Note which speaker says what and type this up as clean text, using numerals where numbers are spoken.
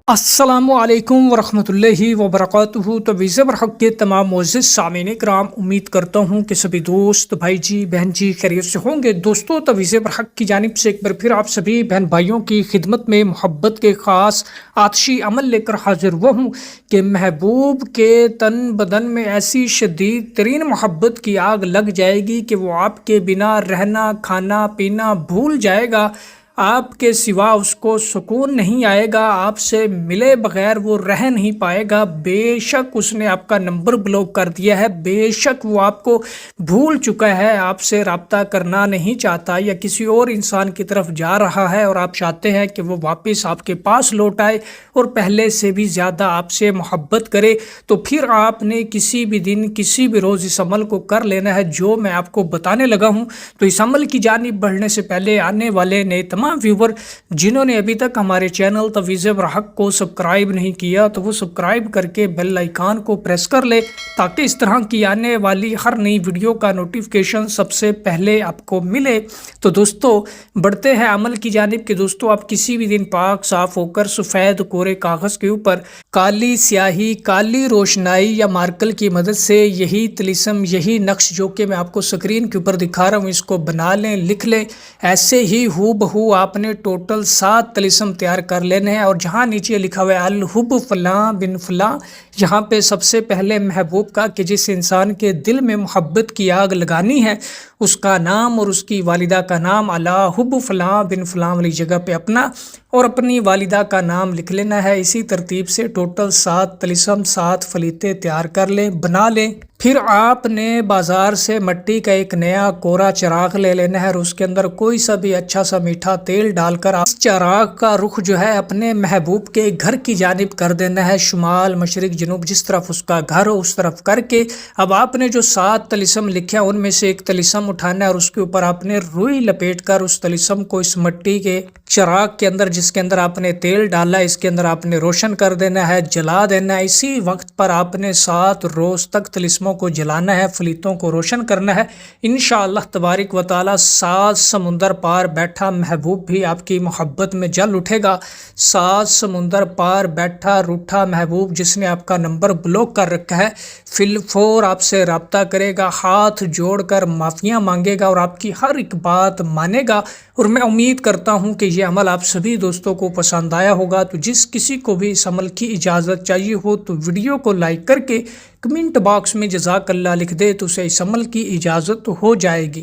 Speaker 1: السلام علیکم ورحمۃ اللہ وبرکاتہ۔ تو ویزے برحق کے تمام معزز سامعین کرام، امید کرتا ہوں کہ سبھی دوست بھائی جی بہن جی خیریت سے ہوں گے۔ دوستوں، تو ویزے برحق کی جانب سے ایک بار پھر آپ سبھی بہن بھائیوں کی خدمت میں محبت کے خاص آتشی عمل لے کر حاضر ہوا ہوں کہ محبوب کے تن بدن میں ایسی شدید ترین محبت کی آگ لگ جائے گی کہ وہ آپ کے بنا رہنا کھانا پینا بھول جائے گا۔ آپ کے سوا اس کو سکون نہیں آئے گا، آپ سے ملے بغیر وہ رہ نہیں پائے گا۔ بے شک اس نے آپ کا نمبر بلاک کر دیا ہے، بے شک وہ آپ کو بھول چکا ہے، آپ سے رابطہ کرنا نہیں چاہتا یا کسی اور انسان کی طرف جا رہا ہے، اور آپ چاہتے ہیں کہ وہ واپس آپ کے پاس لوٹ آئے اور پہلے سے بھی زیادہ آپ سے محبت کرے۔ تو پھر آپ نے کسی بھی دن کسی بھی روز اس عمل کو کر لینا ہے جو میں آپ کو بتانے لگا ہوں۔ تو اس عمل کی جانب بڑھنے سے پہلے آنے والے نئے تمام ویور جنہوں نے ابھی تک ہمارے چینل تویز برحق کو سبسکرائب نہیں کیا تو وہ سبسکرائب کر کے بیل آئیکن کو پریس کر لے تاکہ اس طرح کی آنے والی ہر نئی ویڈیو کا نوٹیفیکیشن سب سے پہلے آپ کو ملے۔ تو دوستو بڑھتے ہیں عمل کی جانب کہ دوستو آپ کسی بھی دن پاک صاف ہو کر سفید کورے کاغذ کے اوپر کالی سیاہی کالی روشنائی یا مارکل کی مدد سے یہی طلسم یہی نقش جو کہ میں آپ کو اسکرین کے اوپر دکھا رہا ہوں اس کو بنا لیں، لکھ لیں۔ ایسے ہی ہو بہو آپ نے ٹوٹل 7 طلسم تیار کر لینے ہیں، اور جہاں نیچے لکھا ہوا ہے الحب فلاں بن فلاں، یہاں پہ سب سے پہلے محبوب کا کہ جس انسان کے دل میں محبت کی آگ لگانی ہے اس کا نام اور اس کی والدہ کا نام الحب فلاں بن فلاں والی جگہ پہ اپنا اور اپنی والدہ کا نام لکھ لینا ہے۔ اسی ترتیب سے ٹوٹل 7 طلسم 7 فلیتے تیار کر لیں، بنا لیں۔ پھر آپ نے بازار سے مٹی کا ایک نیا کورا چراغ لے لینا ہے اور اس کے اندر کوئی سا بھی اچھا سا میٹھا تیل ڈال کر اس چراغ کا رخ جو ہے اپنے محبوب کے گھر کی جانب کر دینا ہے، شمال مشرق جنوب جس طرف اس کا گھر ہو اس طرف کر کے اب آپ نے جو 7 طلسم لکھے ان میں سے ایک طلسم اٹھانا ہے اور اس کے اوپر آپ نے روئی لپیٹ کر اس طلسم کو اس مٹی کے چراغ کے اندر جس کے اندر آپ نے تیل ڈالا اس کے اندر آپ نے روشن کر دینا ہے، جلا دینا ہے۔ اسی وقت پر آپ نے 7 روز تک طلسموں کو جلانا ہے، فلیتوں کو روشن کرنا ہے۔ انشاءاللہ تبارک و تعالی 7 سمندر پار بیٹھا محبوب بھی آپ کی محبت میں جل اٹھے گا۔ 7 سمندر پار بیٹھا روٹھا محبوب جس نے آپ کا نمبر بلاک کر رکھا ہے فی الفور آپ سے رابطہ کرے گا، ہاتھ جوڑ کر معافیاں مانگے گا اور آپ کی ہر ایک بات مانے گا۔ اور میں امید کرتا ہوں کہ یہ عمل آپ سبھی دوستوں کو پسند آیا ہوگا۔ تو جس کسی کو بھی اس عمل کی اجازت چاہیے ہو تو ویڈیو کو لائک کر کے کمنٹ باکس میں جزاک اللہ لکھ دے تو اسے اس عمل کی اجازت ہو جائے گی۔